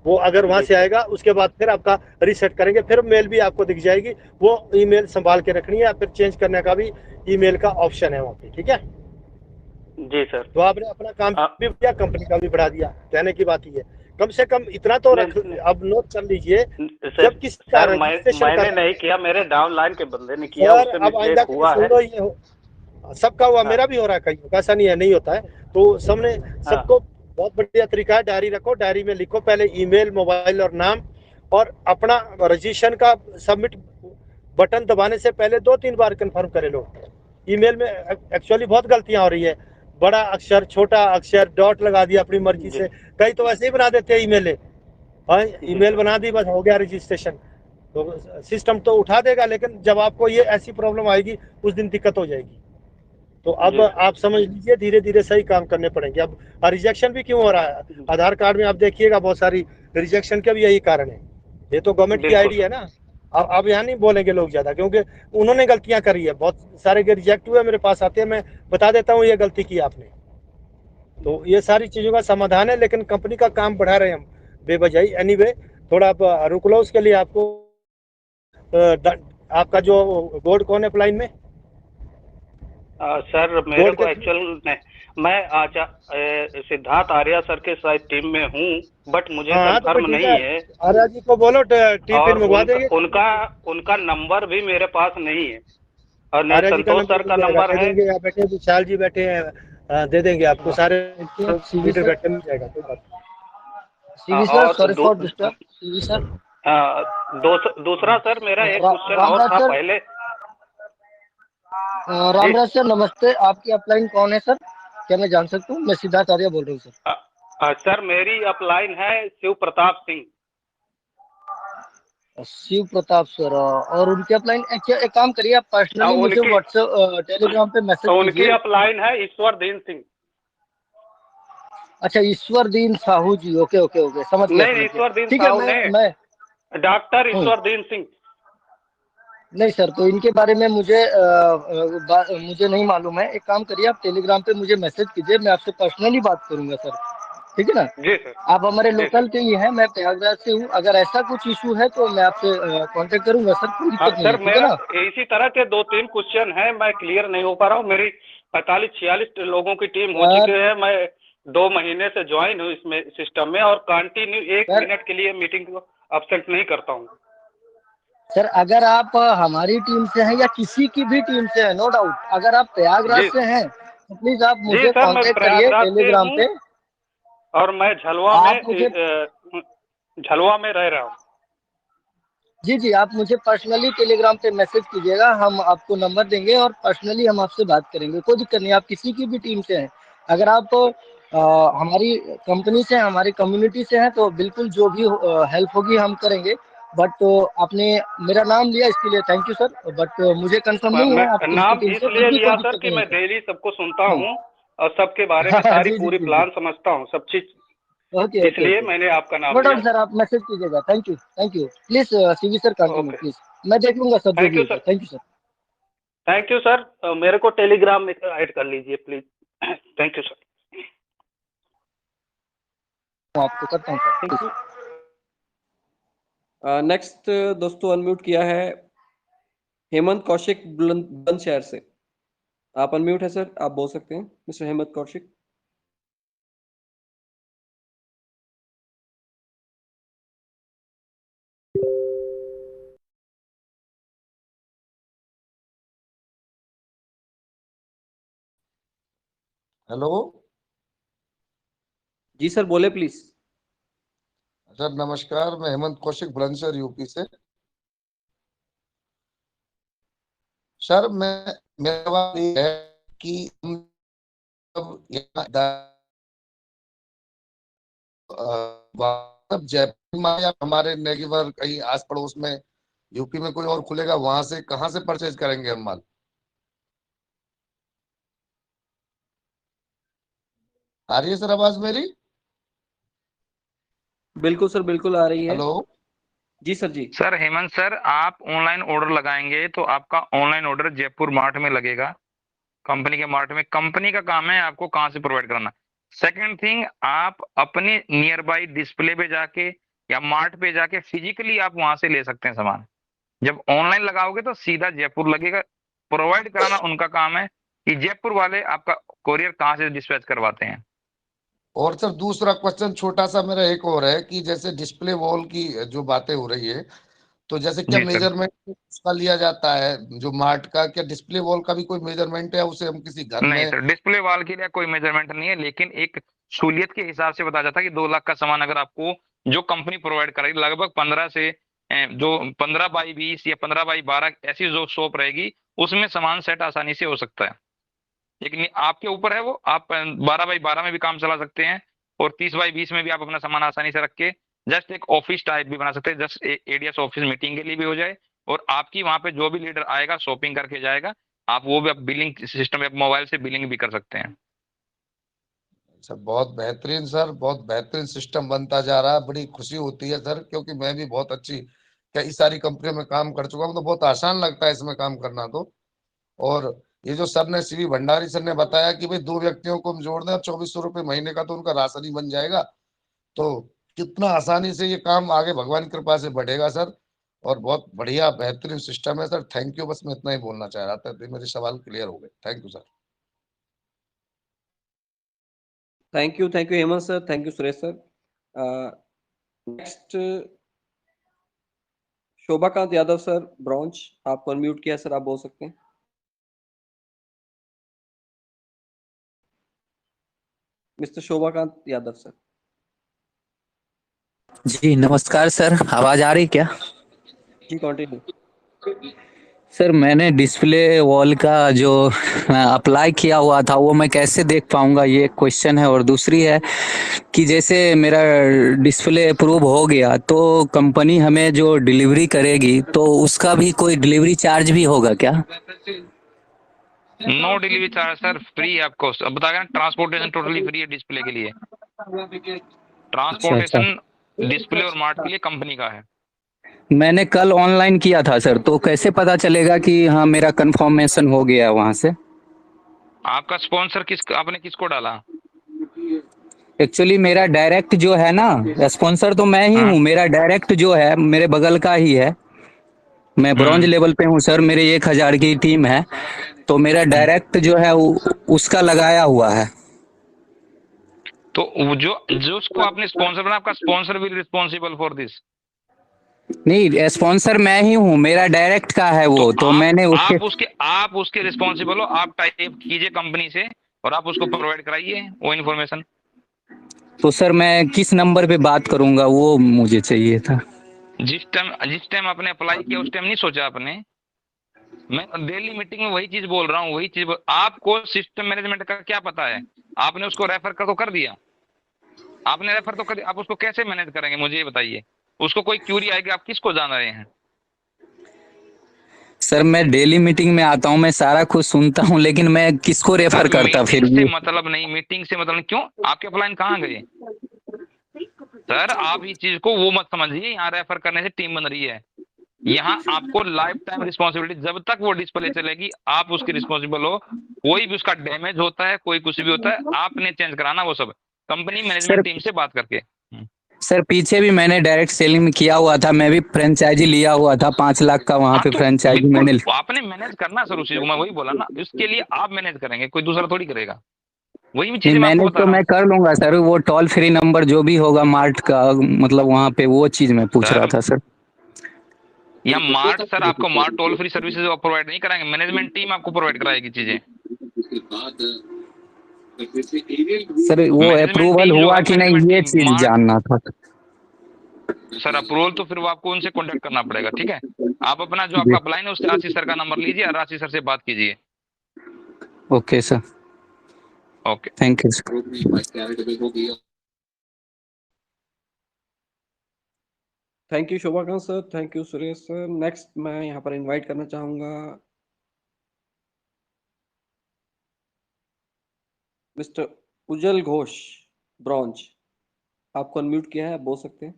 वो अगर वहां जी से सर। आएगा, उसके बाद फिर आपका रीसेट करेंगे, फिर मेल भी आपको दिख जाएगी। वो ईमेल संभाल के रखनी है, फिर चेंज करने का भी ईमेल का ऑप्शन है वहाँ पे। ठीक है, जी सर। तो आपने अपना काम आ, भी किया, कंपनी का भी बढ़ा दिया। कहने की बात ही है, कम से कम इतना तो रख, नहीं, अब नोट कर लीजिए। सर जब किसी का रजिस्ट्रेशन मैंने करना, नहीं किया, मेरे डाउन लाइन के बंदे ने किया, सर उससे अब आइंदा मिस्टेक कभी हुआ सुन है। लो, ये सबका हुआ, हाँ। मेरा भी हो रहा है कहीं, ऐसा नहीं है नहीं होता है। तो सबको बहुत बढ़िया तरीका है, डायरी रखो, डायरी में लिखो पहले ईमेल, मोबाइल और नाम, और अपना रजिस्ट्रेशन का सबमिट बटन दबाने से पहले 2-3 बार कंफर्म करे लोग। ईमेल में एक्चुअली बहुत गलतियां हो रही है, बड़ा अक्षर, छोटा अक्षर, डॉट लगा दिया अपनी मर्जी जी। से, कई तो वैसे ही बना देते हैं ईमेल। हाँ, ईमेल बना दी, बस हो गया रजिस्ट्रेशन। तो सिस्टम तो उठा देगा, लेकिन जब आपको ये ऐसी प्रॉब्लम आएगी उस दिन दिक्कत हो जाएगी। तो अब जी। आप समझ लीजिए धीरे धीरे सही काम करने पड़ेंगे। अब रिजेक्शन भी क्यों हो रहा है, आधार कार्ड में आप देखिएगा बहुत सारी रिजेक्शन का भी यही कारण है। ये तो गवर्नमेंट की बिल्कुल आईडी है ना। अब यहाँ नहीं बोलेंगे लोग ज्यादा, क्योंकि उन्होंने गलतियां करी है, बहुत सारे के रिजेक्ट हुए, मेरे पास आते हैं, मैं बता देता हूँ ये गलती की आपने। तो ये सारी चीजों का समाधान है, लेकिन कंपनी का काम बढ़ा रहे हैं हम बेवजह। एनीवे, थोड़ा आप रुक लो, उसके लिए आपको आपका जो बोर्ड कौन है अपलाइन में? सर मेरे बोर्ड को के एक्चुअल में मैं सिद्धार्थ आर्या सर के साथ टीम में हूँ, बट मुझे हाँ, तो कंफर्म फिर ठीक नहीं है। आर्या जी को बोलो टिफिन और मंगवा उनका देंगे। उनका उनका नंबर भी मेरे पास नहीं है, और न आर्या जी का संतोष नंबर सर मिल का जाएगा, नंबर दे है। देंगे। आप बैठे, विशाल जी बैठे हैं, दे देंगे आपको, सारे सीवी लीडर सर, बैठे, मिल जाएगा, कोई बात नहीं। सीवी सर, और sorry for disturb. CV sir, दूसरा सर मेरा एक क्वेश्चन और रामराज था सर, पहले। रामराज सर नमस्ते। आपकी अपलाइन कौन है सर, क्या मैं जान सकता हूँ? मैं सिद्धार्थ आर्य बोल रहा हूँ सर। सर मेरी अपलाइन है शिव प्रताप सिंह। शिव प्रताप सर, और उनकी अपलाइन एक काम करिए, आप पर्सनली मुझे उनकी व्हाट्सएप टेलीग्राम पे मैसेज उनकी कीजिए। अपलाइन है ईश्वरदीन सिंह। अच्छा, ईश्वरदीन साहू जी, ओके ओके ओके, समझ गया नहीं, समझ गया। ईश्वरदीन ठीक है, साहू मैं ने डॉक्टर ईश्वरदीन सिंह। नहीं सर, तो इनके बारे में मुझे नहीं मालूम है। एक काम करिए, आप टेलीग्राम पे मुझे मैसेज कीजिए, मैं आपसे पर्सनली बात करूंगा सर, ठीक है ना? जी सर। आप हमारे जी लोकल सर। के ही हैं, मैं प्रयागराज से हूँ। अगर ऐसा कुछ इशू है तो मैं आपसे कांटेक्ट करूंगा सर, कोई दिक्कत नहीं है, सर ठीक है मेरा ना? इसी तरह के 2-3 क्वेश्चन है, मैं क्लियर नहीं हो पा रहा हूँ। मेरी 45-46 लोगों की टीम हो सर, चुकी है। मैं 2 महीने से ज्वाइन हूँ इसमें सिस्टम में, और कंटिन्यू 1 सर मिनट के लिए मीटिंग को अब्सेंट नहीं करता हूँ। सर, अगर आप हमारी टीम से हैं या किसी की भी टीम से हैं, नो डाउट, अगर आप प्रयागराज जी से हैं तो प्लीज आप जी मुझे सर, मैं कांटेक्ट करिए प्रयागराज से टेलीग्राम हूँ, पे। और मैं आप मुझे झलवा में रह रहा हूँ। जी जी, आप मुझे पर्सनली टेलीग्राम पे मैसेज कीजिएगा, हम आपको नंबर देंगे और पर्सनली हम आपसे बात करेंगे, कोई दिक्कत नहीं। आप किसी की भी टीम से हैं, अगर आप हमारी कंपनी से, हमारी कम्युनिटी से हैं, तो बिल्कुल जो भी हेल्प होगी हम करेंगे। बट आपने मेरा नाम लिया, इसके लिए थैंक यू सर। बट मुझे कंफर्म नहीं मैं है आप किसकी नाम टीम से, फिर इसलिए भी कोई लिया सर दिक्कत कि नहीं है मैं सर। डेली सबको सुनता हम्म, हूँ, और सबके बारे में हाँ, सारी जी जी पूरी जी जी, प्लान समझता हूँ, सब चीज। ओके ओके इसलिए ओके, मैंने आपका नो नाम लिया। डाउट सर, आप मैसेज कीजिएगा। Thank you please CV sir, continue okay, please, मैं देख लूंगा सब जो थैंक भी यू होगा। Sir. Thank you sir. Thank you sir, मेरे को टेलीग्राम में ऐड कर लीजिए प्लीज। Thank you sir. मैं आपको करता हूँ sir, thank please. You. Next दोस्तों अनम्यूट किया है हेमंत कौशिक बुलंदशहर से। आप अनम्यूट है सर, आप बोल सकते हैं मिस्टर हेमंत कौशिक। हेलो जी सर, बोले प्लीज। सर, नमस्कार। मैं हेमंत कौशिक, बुलंदशहर यूपी से। सर, मेरा सवाल ये है कि हम जब यहाँ जयपुर में या हमारे नेगेवर कहीं आस पड़ोस में यूपी में कोई और खुलेगा, वहां से कहाँ से परचेज करेंगे हम माल? आ रही है सर आवाज मेरी? बिल्कुल सर, बिल्कुल आ रही है। हेलो जी सर जी। सर हेमंत सर, आप ऑनलाइन ऑर्डर लगाएंगे तो आपका ऑनलाइन ऑर्डर जयपुर मार्ट में लगेगा, कंपनी के मार्ट में। कंपनी का काम है आपको कहाँ से प्रोवाइड कराना। सेकंड थिंग, आप अपने नियर बाई डिस्प्ले पे जाके या मार्ट पे जाके फिजिकली आप वहां से ले सकते हैं सामान। जब ऑनलाइन लगाओगे तो सीधा जयपुर लगेगा। प्रोवाइड कराना उनका काम है कि जयपुर वाले आपका कोरियर कहाँ से डिस्पैच करवाते हैं। और सर, दूसरा क्वेश्चन छोटा सा मेरा एक और है कि जैसे डिस्प्ले वॉल की जो बातें हो रही है, तो जैसे क्या जी सर। मेजरमेंट उसका लिया जाता है जो मार्ट का, क्या डिस्प्ले वॉल का भी कोई मेजरमेंट है, उसे हम किसी घर नहीं में? सर, डिस्प्ले वॉल के लिए कोई मेजरमेंट नहीं है, लेकिन एक सहूलियत के हिसाब से बताया जाता है कि 2 लाख का सामान अगर आपको जो कंपनी प्रोवाइड करेगी, लगभग 15 से जो 15x20 या 15x12 ऐसी जो शॉप रहेगी, उसमें सामान सेट आसानी से हो सकता है। लेकिन आपके ऊपर है वो, आप 12x12 में भी काम चला सकते हैं और 30x20 में भी आप अपना सामान आसानी से रख के जस्ट एक ऑफिस टाइप भी बना सकते हैं, जस्ट एडीएस ऑफिस मीटिंग के लिए भी हो जाए, और आपकी वहां पे जो भी लीडर आएगा शॉपिंग करके जाएगा, आप वो भी आप बिलिंग सिस्टम मोबाइल से बिलिंग भी कर सकते हैं। सर बहुत बेहतरीन सर, बहुत बेहतरीन सिस्टम बनता जा रहा है, बड़ी खुशी होती है सर, क्योंकि मैं भी बहुत अच्छी कई सारी कंपनियों में काम कर चुका हूँ, तो बहुत आसान लगता है इसमें काम करना। तो और ये जो सर ने सीवी भंडारी सर ने बताया कि भाई 2 व्यक्तियों को हम जोड़ दें, 2400 रुपये महीने का तो उनका राशन ही बन जाएगा, तो कितना आसानी से ये काम आगे भगवान की कृपा से बढ़ेगा सर। और बहुत बढ़िया बेहतरीन सिस्टम है सर, थैंक यू। बस मैं इतना ही बोलना चाह रहा था, तो मेरे सवाल क्लियर हो गए, thank you sir. Thank you Hemant sir, thank you Suresh sir. Next Shobhakant Yadav sir, bronze, आपको अनम्यूट किया सर, आप बोल सकते हैं। Mister Shobhakant Yadav sir. जी नमस्कार सर, आवाज आ रही क्या? जी कंटिन्यू। सर मैंने डिस्प्ले वॉल का जो अप्लाई किया हुआ था वो मैं कैसे देख पाऊंगा, ये एक क्वेश्चन है। और दूसरी है कि जैसे मेरा डिस्प्ले अप्रूव हो गया तो कंपनी हमें जो डिलीवरी करेगी तो उसका भी कोई डिलीवरी चार्ज भी होगा क्या? No delivery charge sir, free है आपको। अब बताया, ट्रांसपोर्टेशन टोटली फ्री है डिस्प्ले के लिए। अच्छा अच्छा, ट्रांसपोर्टेशन डिस्प्ले और मार्ट के लिए कंपनी का है। मैंने कल ऑनलाइन किया था सर, तो कैसे पता चलेगा कि हाँ मेरा कंफर्मेशन हो गया वहां से? आपका स्पॉन्सर आपने किसको डाला? एक्चुअली मेरा डायरेक्ट जो है ना, स्पॉन्सर तो मैं ही हाँ। हूँ, मेरा डायरेक्ट जो है मेरे बगल का ही है। मैं ब्रॉन्ज लेवल पे हूँ सर, मेरी 1000 की टीम है, तो मेरा डायरेक्ट जो है उसका लगाया हुआ है। तो जो जो उसको आपने स्पॉन्सर बना, आपका sponsor will responsible for this. नहीं, स्पॉन्सर मैं ही हूँ, मेरा डायरेक्ट का है वो, तो मैंने उसके आप उसके रिस्पॉन्सिबल हो। आप टाइप कीजिए कंपनी से और आप उसको प्रोवाइड कराइए वो इन्फॉर्मेशन। तो सर मैं किस नंबर पे बात करूंगा, वो मुझे चाहिए था। जिस टाइम आपने अप्लाई किया उस टाइम नहीं सोचा आपने? मैं डेली मीटिंग में वही चीज बोल रहा हूँ, आपको सिस्टम मैनेजमेंट का क्या पता है? आपने उसको रेफर कर दिया, आपने रेफर तो कर दिया, आप उसको कैसे मैनेज करेंगे मुझे ये बताइए। उसको कोई क्यूरी आएगी, आप किसको जान रहे हैं? सर मैं डेली मीटिंग में आता हूँ, मैं सारा कुछ सुनता हूँ, लेकिन मैं किसको रेफर करता फिर मीटिंग से भी? मतलब नहीं, मीटिंग से मतलब नहीं, क्यों आपके अपलाइन कहाँ गए? सर आप इस चीज को वो मत समझिए, यहाँ रेफर करने से टीम बन रही है। यहाँ आपको लाइफ टाइम रिस्पॉन्सिबिलिटी, जब तक वो डिस्प्ले चलेगी आप उसके रिस्पॉन्सिबल हो। कोई भी उसका डैमेज होता है, कोई कुछ भी होता है, आपने चेंज कराना वो सब कंपनी मैनेजमेंट टीम से बात करके। सर पीछे भी मैंने डायरेक्ट सेलिंग में किया हुआ था, मैं भी फ्रेंचाइजी लिया हुआ था 5 लाख का, वहां हाँ, पे तो फ्रेंचाइजी बिल्कुल मैंने। आपने मैनेज करना सर उस चीज को, मैं वही बोला ना, इसके लिए आप मैनेज करेंगे, कोई दूसरा थोड़ी करेगा। वही भी नहीं, चीजें मैं आपको मैनेज बता तो रहा मैं हूँ कर लूंगा सर, वो टोल फ्री नंबर जो भी होगा मार्ट का, मतलब वहां पे वो चीज मैं पूछ रहा सर। था सर। या मार्ट सर आपको mart toll free services provide नहीं कराएंगे, मैनेजमेंट टीम आपको प्रोवाइड कराएगी चीजें। सर वो मैनेजमेंट अप्रूवल टीम जो हुआ है, कि नहीं मैनेजमेंट ये टीम चीज मार्ट। जानना था। सर अप्रूवल तो फिर वो आपको उनसे कांटेक्ट करना पड़ेगा, ठीक है? आप अपना जो जी आपका अपलाइन है उससे आशीष सर का नंबर लीजिए और आशीष सर से बात कीजिए। Okay sir, okay. Thank you sir. Thank you Shobhakant sir, thank you Suresh sir. Next मैं यहाँ पर इनवाइट करना चाहूंगा मिस्टर उज्जवल घोष, ब्रॉन्ज, आपको अनम्यूट किया है, आप बोल सकते हैं।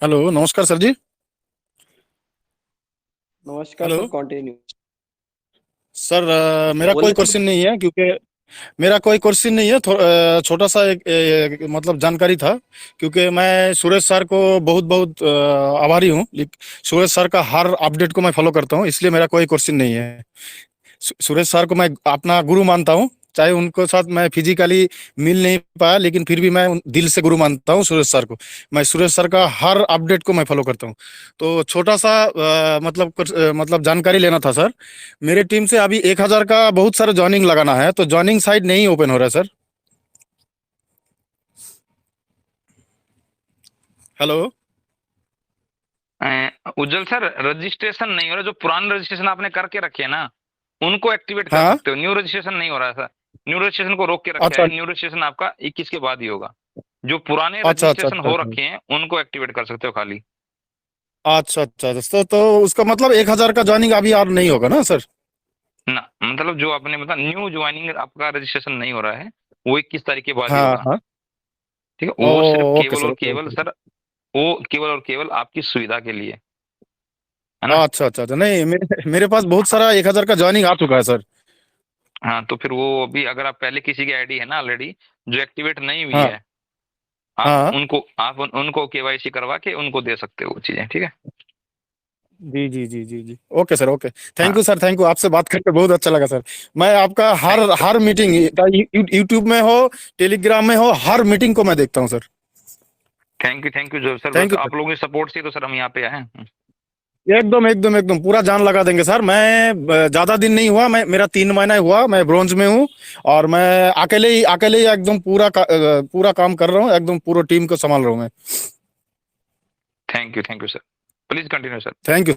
हेलो, नमस्कार सर जी। नमस्कार हेलो सर, कंटिन्यू। सर, मेरा बोलिए कोई सर। क्वेश्चन नहीं है, क्योंकि मेरा कोई क्वेश्चन नहीं है। छोटा सा एक मतलब जानकारी था, क्योंकि मैं सुरेश सर को बहुत बहुत आभारी हूँ। सुरेश सर का हर अपडेट को मैं फॉलो करता हूँ, इसलिए मेरा कोई क्वेश्चन नहीं है। सुरेश सर को मैं अपना गुरु मानता हूँ, चाहे उनको साथ मैं फिजिकली मिल नहीं पाया, लेकिन फिर भी मैं दिल से गुरु मानता हूँ सुरेश सर को। मैं सुरेश सर का हर अपडेट को मैं फॉलो करता हूँ। तो छोटा सा मतलब जानकारी लेना था सर। मेरे टीम से अभी 1000 का बहुत सारा ज्वाइनिंग लगाना है, तो ज्वाइनिंग साइट नहीं ओपन हो रहा है सर। हेलो उज्जवल सर, रजिस्ट्रेशन नहीं हो रहा। जो पुराने रजिस्ट्रेशन आपने करके रखे हैं ना, उनको एक्टिवेट कर हाँ सकते हो। न्यू रजिस्ट्रेशन नहीं हो रहा है सर। न्यू रजिस्ट्रेशन को रोक के रखा अच्छा है। न्यू रजिस्ट्रेशन आपका 21 के बाद ही होगा। जो पुराने अच्छा अच्छा रजिस्ट्रेशन अच्छा हो अच्छा रखे हैं उनको एक्टिवेट कर सकते हो खाली। अच्छा अच्छा अच्छा। तो उसका मतलब 1000 का ज्वाइनिंग अभी और नहीं होगा ना सर? ना मतलब जो आपने मतलब न्यू ज्वाइनिंग आपका रजिस्ट्रेशन नहीं हो रहा है, वो 21 तारीख के बाद ही हाँ होगा। हाँ ठीक है, ओ वो सिर्फ ओके केवल सर और ओके केवल ओके। सर, वो केवल और केवल आपकी सुविधा के लिए है ना। अच्छा अच्छा अच्छा। नहीं, मेरे पास बहुत हाँ सारा 1000 का ज्वाइनिंग आ चुका है सर। हाँ, तो फिर वो अभी अगर आप पहले किसी की आईडी है ना ऑलरेडी जो एक्टिवेट नहीं हुई हाँ है, आप हाँ उनको केवाईसी करवा के उनको दे सकते हो वो चीजें। ठीक है। जी जी जी जी जी ओके सर ओके। थैंक हाँ, यू सर, थैंक यू। आपसे बात करके बहुत अच्छा लगा सर। मैं आपका हर थैंक यू सर। हर मीटिंग यूट्यूब में हो, टेलीग्राम में हो, हर मीटिंग को मैं देखता हूँ सर। थैंक यू जो सर, थैंक बस यू आप लोगों की सपोर्ट से तो सर हम यहाँ पे आए हैं। सर। एकदम एकदम एकदम पूरा जान लगा देंगे सर। मैं ज्यादा दिन नहीं हुआ, मेरा 3 महीना हुआ, मैं ब्रॉन्ज में हूँ। और मैं अकेले ही एकदम पूरा काम कर रहा हूँ, एकदम पूरा टीम को संभाल रहा हूँ मैं। Thank you sir. Please continue sir. Thank you.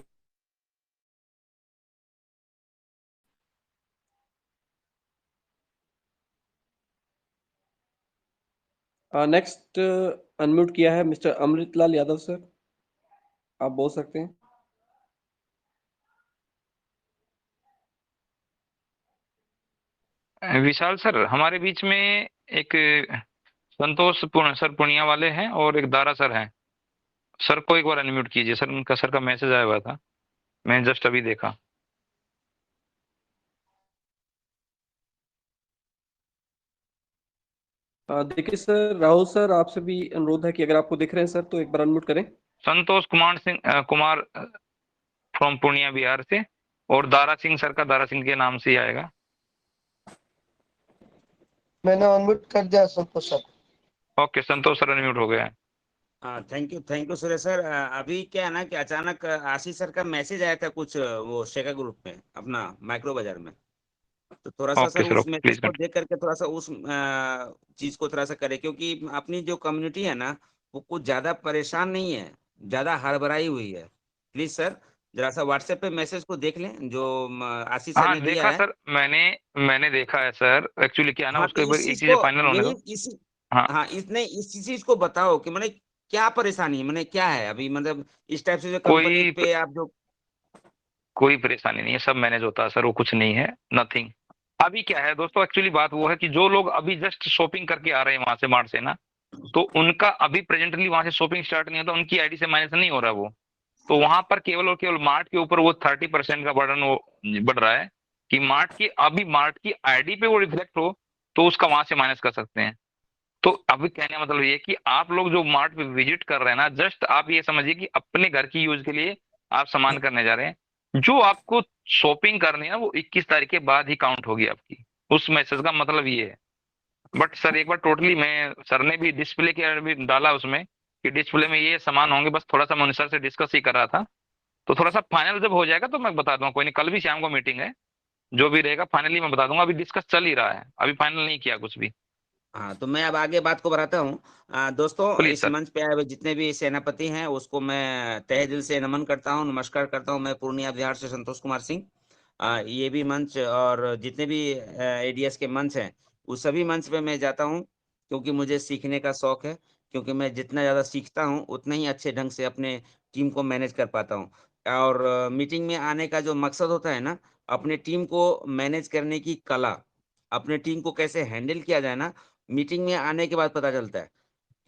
Next unmute किया है मिस्टर अमृतलाल यादव सर, आप बोल सकते हैं। विशाल सर, हमारे बीच में एक सर पुनिया वाले हैं और एक दारा सर हैं। सर को एक बार अनम्यूट कीजिए सर, उनका सर का मैसेज आया हुआ था, मैंने जस्ट अभी देखा। देखिए सर, राहुल सर आपसे भी अनुरोध है कि अगर आपको दिख रहे हैं सर तो एक बार अनम्यूट करें। संतोष कुमार फ्रॉम पूर्णिया बिहार से, और दारा सिंह सर का दारा सिंह के नाम से ही आएगा। मैंने अनम्यूट कर दिया संतोष सर। ओके, संतोष सर अनम्यूट हो गया है। हाँ थैंक यू सुरेश सर। अभी क्या है ना कि अचानक आशीष सर का मैसेज आया था कुछ वो शेखा ग्रुप में अपना माइक्रो बाजार में। तो थोड़ा सा ओके सर सर, उस ओके मैसेज प्लीज को देख करके थोड़ा सा उस चीज को थोड़ा सा करे, क्योंकि अपनी जो कम्युनिटी है ना वो कुछ ज्यादा परेशान नहीं है, ज्यादा हड़बड़ाई हुई है। प्लीज सर जरा सा व्हाट्सएप पे मैसेज को देख लें जो आशीष सर हाँ ने दिया देखा है। सर, मैंने देखा है सर। एक्चुअली क्या है ना, हाँ तो उसको एक बार इस एक चीज चीजें को फाइनल होने यही दो। इसी हाँ हाँ इस चीज को बताओ कि मैंने क्या परेशानी है, मैंने क्या है अभी, मतलब इस टाइप से जो कंपनी कोई पे आप जो। कोई परेशानी नहीं है, सब मैनेज होता है सर, वो कुछ नहीं है, नथिंग। अभी क्या है दोस्तों, एक्चुअली बात वो है कि जो लोग अभी जस्ट शॉपिंग करके आ रहे हैं वहां से मार्ट से ना, तो उनका अभी प्रेजेंटली वहां से शॉपिंग स्टार्ट नहीं होता, उनकी आईडी से माइनस नहीं हो रहा वो। तो वहां पर केवल और केवल मार्ट के ऊपर वो 30% का बर्डन वो बढ़ रहा है कि मार्ट की आईडी पे वो रिफ्लेक्ट हो, तो उसका वहां से माइनस कर सकते हैं। तो अभी कहने का मतलब ये है कि आप लोग जो मार्ट पे विजिट कर रहे हैं ना, जस्ट आप ये समझिए कि अपने घर की यूज के लिए आप सामान करने जा रहे हैं। जो आपको शॉपिंग करनी है ना, वो 21 तारीख के बाद ही काउंट होगी आपकी। उस मैसेज का मतलब ये है। बट सर एक बार टोटली मैं सर ने भी डिस्प्ले के भी डाला उसमें कि डिस्प्ले में ये सामान होंगे, बस थोड़ा सा मैं सर से डिस्कस ही कर रहा था। तो थोड़ा सा फाइनल जब हो जाएगा तो मैं बता दूंगा, कोई नहीं, कल भी शाम को मीटिंग है, जो भी रहेगा फाइनली मैं बता दूंगा। अभी डिस्कस चल ही रहा है, अभी फाइनल नहीं किया कुछ भी। हाँ तो मैं अब आगे बात को बढ़ाता हूँ। दोस्तों प्लीज इस सर। मंच पे आए हुए जितने भी सेनापति हैं उसको मैं तहे दिल से नमन करता हूँ, नमस्कार करता हूँ। मैं पूर्णिया बिहार से संतोष कुमार सिंह। ये भी मंच और जितने भी एडीएस के मंच हैं उस सभी मंच पे मैं जाता हूँ, क्योंकि मुझे सीखने का शौक है। क्योंकि मैं जितना ज़्यादा सीखता हूँ उतना ही अच्छे ढंग से अपने टीम को मैनेज कर पाता हूँ। और मीटिंग में आने का जो मकसद होता है ना, अपने टीम को मैनेज करने की कला, अपने टीम को कैसे हैंडल किया जाए ना, मीटिंग में आने के बाद पता चलता है।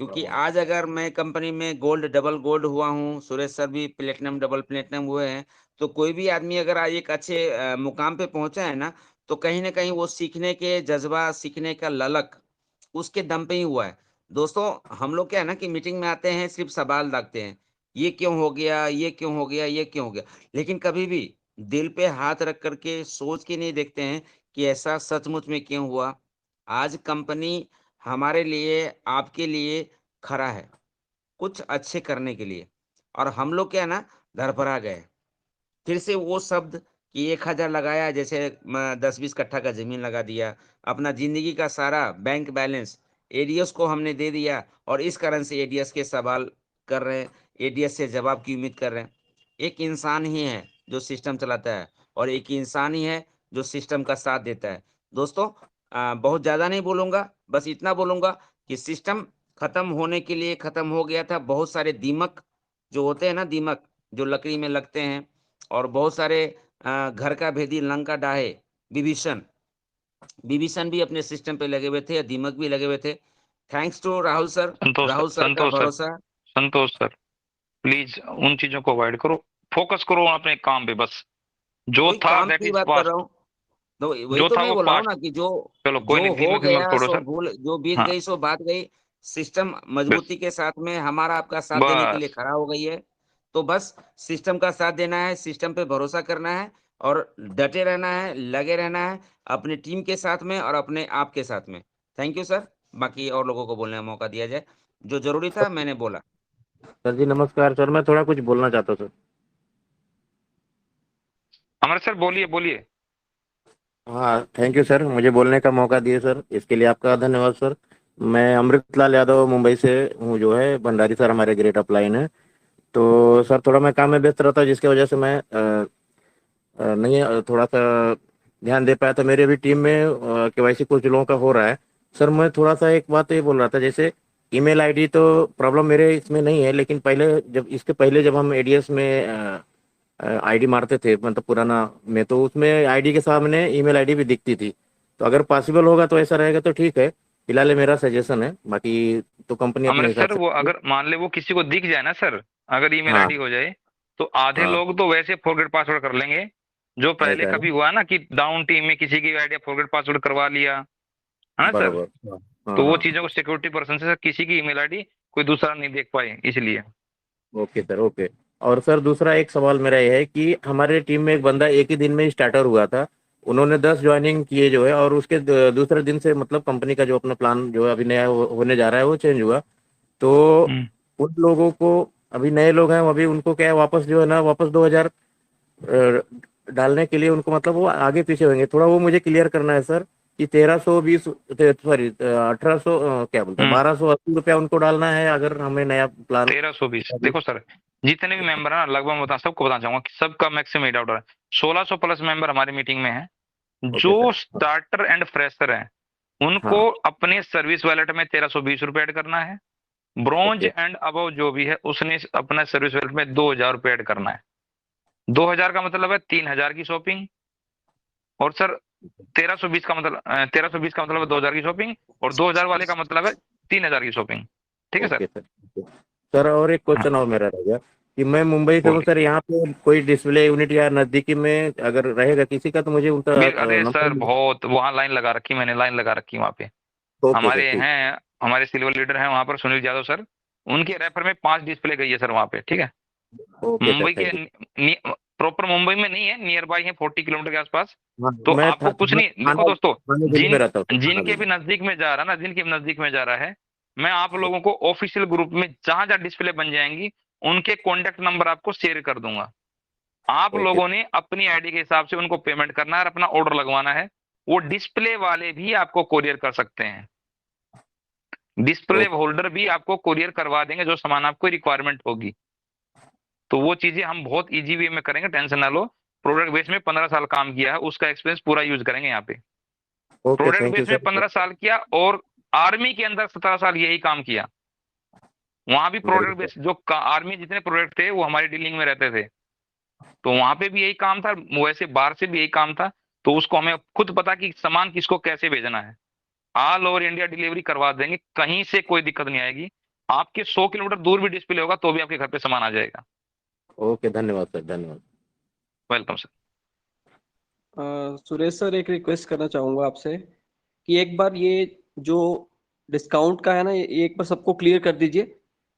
क्योंकि आज अगर मैं कंपनी में गोल्ड डबल गोल्ड हुआ हूँ, सुरेश सर भी प्लेटिनम डबल प्लेटिनम हुए हैं, तो कोई भी आदमी अगर आज एक अच्छे मुकाम पे पहुंचा है ना, तो कहीं ना कहीं वो सीखने के जज्बा, सीखने का ललक उसके दम पे ही हुआ है। दोस्तों हम लोग क्या है ना कि मीटिंग में आते हैं सिर्फ सवाल दागते हैं, ये क्यों हो गया, ये क्यों हो गया, ये क्यों हो गया। लेकिन कभी भी दिल पे हाथ रख करके सोच के नहीं देखते हैं कि ऐसा सचमुच में क्यों हुआ। आज कंपनी हमारे लिए, आपके लिए खड़ा है कुछ अच्छे करने के लिए, और हम लोग क्या है ना, धरफरा गए। फिर से वो शब्द कि 1000 लगाया, जैसे 10-20 कट्ठा का जमीन लगा दिया, अपना जिंदगी का सारा बैंक बैलेंस एडीएस को हमने दे दिया, और इस कारण से एडीएस के सवाल कर रहे हैं, एडीएस से जवाब की उम्मीद कर रहे हैं। एक इंसान ही है जो सिस्टम चलाता है, और एक इंसान ही है जो सिस्टम का साथ देता है। दोस्तों, बहुत ज़्यादा नहीं बोलूँगा, बस इतना बोलूँगा कि सिस्टम खत्म होने के लिए खत्म हो गया था। बहुत सारे दीमक जो होते हैं ना, दीमक जो लकड़ी में लगते हैं, और बहुत सारे घर का भेदी लंका डाहे विभीषण भी अपने सिस्टम पे लगे हुए थे, या दीमक भी लगे हुए थे। Thanks to Rahul sir, Rahul sir का भरोसा। संतोष सर, प्लीज उन चीजों को अवॉइड करो, फोकस करो अपने काम पे बस। जो वही था काम दैट की इज बात कर पास्ट, रहा हूँ, तो वही जो तो था मैं वो बोल रहा हूँ पास्ट। ना कि जो चलो कोई जो नहीं, हो दीमक मत गया तोड़ो सो सर। भूल, जो बीत हाँ गई सो बात गई। सिस्टम बस मजबूती के साथ में हमारा आपका साथ देने के लिए बस खड़ा हो गई है। तो बस सिस्टम का साथ देना है, सिस्टम पे भरोसा करना है, और डटे रहना है, लगे रहना है अपनी टीम के साथ में और अपने आप के साथ में। Thank you sir. बाकी और लोगों को बोलने का मौका दिया जाए, जो जरूरी था मैंने बोला। सर जी नमस्कार सर, मैं थोड़ा कुछ बोलना चाहता हूँ सर। अमर सर बोलिए बोलिए। हाँ थैंक यू सर, मुझे बोलने का मौका दिए सर, इसके लिए आपका धन्यवाद सर। मैं अमृतलाल यादव मुंबई से हूँ, जो है भंडारी सर हमारे ग्रेट अपलाइन है। तो सर थोड़ा मैं काम में व्यस्त रहता हूँ, जिसकी वजह से मैं नहीं थोड़ा सा ध्यान दे पाया था। मेरी अभी टीम में केवाईसी कुछ लोगों का हो रहा है। सर मैं थोड़ा सा एक बात ये बोल रहा था, जैसे ईमेल आईडी तो प्रॉब्लम मेरे इसमें नहीं है, लेकिन पहले जब इसके पहले जब हम एडीएस में आईडी मारते थे, मतलब पुराना में, तो उसमें आईडी के सामने ईमेल आईडी भी दिखती थी। तो अगर पॉसिबल होगा तो ऐसा रहेगा तो ठीक है, फिलहाल ये मेरा सजेशन है, बाकी तो कंपनी अपने अमर हिसाब सर से। वो अगर मान ले वो किसी को दिख जाए ना सर, अगर ईमेल हाँ आईडी हो जाए, तो आधे हाँ लोग तो वैसे फॉरगेट पासवर्ड कर लेंगे। जो पहले ऐसा है ना, कभी हुआ ना कि डाउन टीम में किसी की आईडी फॉरगेट पासवर्ड करवा लिया, है ना सर। बराबर। हाँ हाँ तो वो हाँ। चीजों को सिक्योरिटी पर्सन से सर किसी की ईमेल आईडी कोई दूसरा नहीं देख पाए, इसलिए। Okay sir, okay. और सर दूसरा एक सवाल मेरा ये है कि हमारे टीम में एक बंदा एक ही दिन में स्टार्टर हुआ था, उन्होंने 10 ज्वाइनिंग किए जो है, और उसके दूसरे दिन से मतलब कंपनी का जो अपना प्लान जो है अभी नया होने जा रहा है वो चेंज हुआ। तो हम्म। उन लोगों को, अभी नए लोग हैं, अभी उनको क्या है, वापस जो है ना, वापस 2000 डालने के लिए उनको मतलब वो आगे पीछे होंगे। थोड़ा वो मुझे क्लियर करना है सर कि 1320 सॉरी 1800 क्या बोलते हैं, 1280 रुपया उनको डालना है अगर हमें नया प्लान। 1320 देखो सर, जितने भी मेंबर हैं ना, लगभग मैं सबको बताना चाहूंगा कि सबका मैक्सिमम एट आउट है। 1600 प्लस मेंबर हमारी मीटिंग में है। ओके जो सर। स्टार्टर एंड फ्रेशर हैं, उनको हाँ अपने सर्विस वॉलेट में 1320 रुपए ऐड करना है। ब्रॉन्ज ओके एंड अबव जो भी है उसने अपना सर्विस वॉलेट में 2000 रुपए ऐड करना है। 2000 का मतलब है 3000 की शॉपिंग। और सर 1320 का मतलब 1320 का मतलब है 2000 की शॉपिंग, और 2000 वाले का मतलब है 3000 की शॉपिंग। ठीक है सर। Okay sir. सर और एक हाँ क्वेश्चन और मेरा रह गया कि मैं मुंबई से हूँ बोलिए। सर, यहाँ पे कोई डिस्प्ले यूनिट या नजदीकी में अगर रहेगा किसी का, तो मुझे उनका अरे नंबर सर बहुत वहां लाइन लगा रखी, मैंने लाइन लगा रखी वहां पे। ओके सर हमारे ठीक। हैं, हमारे सिल्वर लीडर हैं वहां पर, सुनील यादव सर। उनके रेफर में 5 डिस्प्ले गई है सर वहां पे। ठीक है। Okay sir Mumbai thank you. के प्रॉपर मुंबई में नहीं है, नियर बाई है 40 किलोमीटर के आसपास। हाँ तो मैं आपको कुछ नहीं, देखो थाना दोस्तों, थाने दिल्ली में रहता हूँ सर, थाना जिनके भी दिल्ली। नजदीक में जा रहा है ना, जिनके भी नजदीक में जा रहा है, मैं आप लोगों को ऑफिशियल ग्रुप में जहां जहां डिस्प्ले बन जाएंगी उनके कॉन्टेक्ट नंबर आपको शेयर कर दूंगा। आप ओके लोगों ने अपनी आईडी के हिसाब से उनको पेमेंट करना है और अपना ऑर्डर लगवाना है। वो डिस्प्ले वाले भी आपको कोरियर कर सकते हैं, डिस्प्ले ओके होल्डर भी आपको कोरियर करवा देंगे जो सामान आपको रिक्वायरमेंट होगी। तो वो चीजें हम बहुत इजी वे में करेंगे, टेंशन ना लो। प्रोडक्ट बेस में 15 साल काम किया है, उसका एक्सपीरियंस पूरा यूज करेंगे यहाँ पे। Okay product thank you base में सर। 15 साल किया, और आर्मी के अंदर 17 साल यही काम किया। वहां भी वेरी प्रोडक्ट गुड बेस जो आर्मी जितने प्रोडक्ट थे वो हमारी डीलिंग में रहते थे, तो वहां पे भी यही काम था, वैसे बाहर से भी यही काम था। तो उसको हमें खुद पता कि सामान किसको कैसे भेजना है। ऑल ओवर इंडिया डिलीवरी करवा देंगे, कहीं से कोई दिक्कत नहीं आएगी। आपके 100 किलोमीटर दूर भी डिस्प्ले होगा तो भी आपके घर पे सामान आ जाएगा। ओके धन्यवाद सर, धन्यवाद। Welcome sir. सुरेश सर, एक रिक्वेस्ट करना चाहूंगा आपसे कि एक बार ये जो डिस्काउंट का है ना, ये एक बार सबको क्लियर कर दीजिए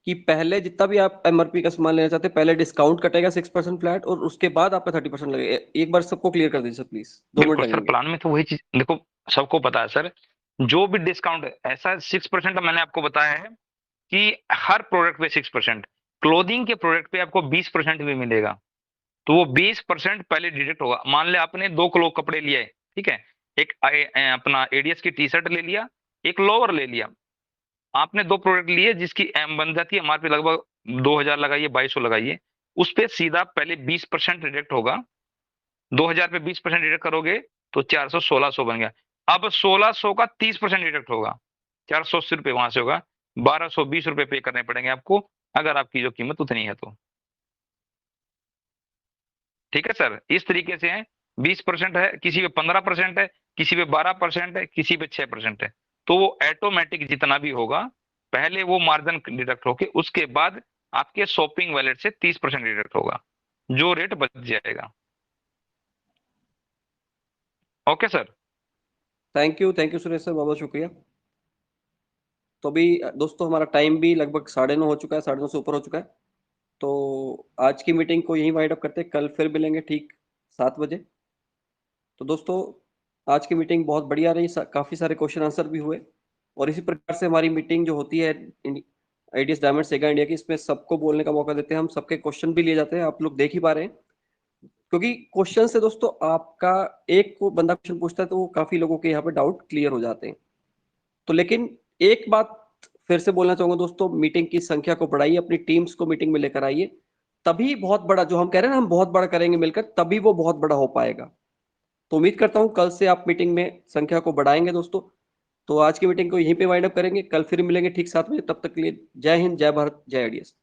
कि पहले जितना भी आप एमआरपी का सामान लेना चाहते हैं, पहले डिस्काउंट कटेगा 6% फ्लैट और उसके बाद आपका 30% लगेगा। एक बार सबको क्लियर कर दीजिए प्लीज, 2 मिनट बिल्कुल सर, लगेंगे। प्लान में तो वही चीज देखो, सबको पता है सर, जो भी डिस्काउंट ऐसा 6% मैंने आपको बताया है कि हर प्रोडक्ट पे 6%, क्लोथिंग के प्रोडक्ट पे आपको 20% भी मिलेगा। तो वो 20% पहले डिडक्ट होगा। मान ले आपने 2 किलो कपड़े लिए, ठीक है, एक अपना एडीएस की टी शर्ट ले लिया, एक लोअर ले लिया, आपने 2 प्रोडक्ट लिए जिसकी एम बन जाती है एमआरपी लगभग 2000 लगाइए, 2200 लगाइए, उस पे सीधा पहले 20% डिडक्ट होगा। 2000 पे 20% डिडक्ट करोगे तो 400 1600 बन गया। अब 1600 का 30% डिडक्ट होगा, 480 रुपए वहां से होगा, 1220 रुपए पे करने पड़ेंगे आपको, अगर आपकी जो कीमत उतनी है तो। ठीक है सर, इस तरीके से है। 20% है, किसी पे 15% है, किसी पे 12% है, किसी पे 6% है। तो वो ऑटोमेटिक जितना भी होगा, पहले वो मार्जिन डिडक्ट होके उसके बाद आपके शॉपिंग वैलेट से 30% डिडक्ट होगा, जो रेट बच जाएगा। Okay sir. Thank you Suresh sir, बहुत बहुत शुक्रिया। तो अभी दोस्तों हमारा टाइम भी लगभग 9:30 हो चुका है, 9:30 से ऊपर हो चुका है। तो आज की मीटिंग को यहीं वाइंड अप करते हैं, कल फिर मिलेंगे ठीक 7 बजे। तो दोस्तों आज की मीटिंग बहुत बढ़िया रही, काफ़ी सारे क्वेश्चन आंसर भी हुए, और इसी प्रकार से हमारी मीटिंग जो होती है आईडीएस डायमंड सेगा इंडिया की, इसमें सबको बोलने का मौका देते हैं, हम सबके क्वेश्चन भी लिए जाते हैं, आप लोग देख ही पा रहे हैं। क्योंकि क्वेश्चन से दोस्तों आपका एक को बंदा क्वेश्चन पूछता है तो वो काफ़ी लोगों के यहाँ पे डाउट क्लियर हो जाते हैं। तो लेकिन एक बात फिर से बोलना चाहूंगा दोस्तों, मीटिंग की संख्या को बढ़ाइए, अपनी टीम्स को मीटिंग में लेकर आइए, तभी बहुत बड़ा, जो हम कह रहे हैं ना हम बहुत बड़ा करेंगे मिलकर, तभी वो बहुत बड़ा हो पाएगा। तो उम्मीद करता हूं कल से आप मीटिंग में संख्या को बढ़ाएंगे दोस्तों। तो आज की मीटिंग को यहीं पे वाइंड अप करेंगे, कल फिर मिलेंगे ठीक 7 बजे। तब तक के लिए जय हिंद, जय भारत, जय आईडीएस।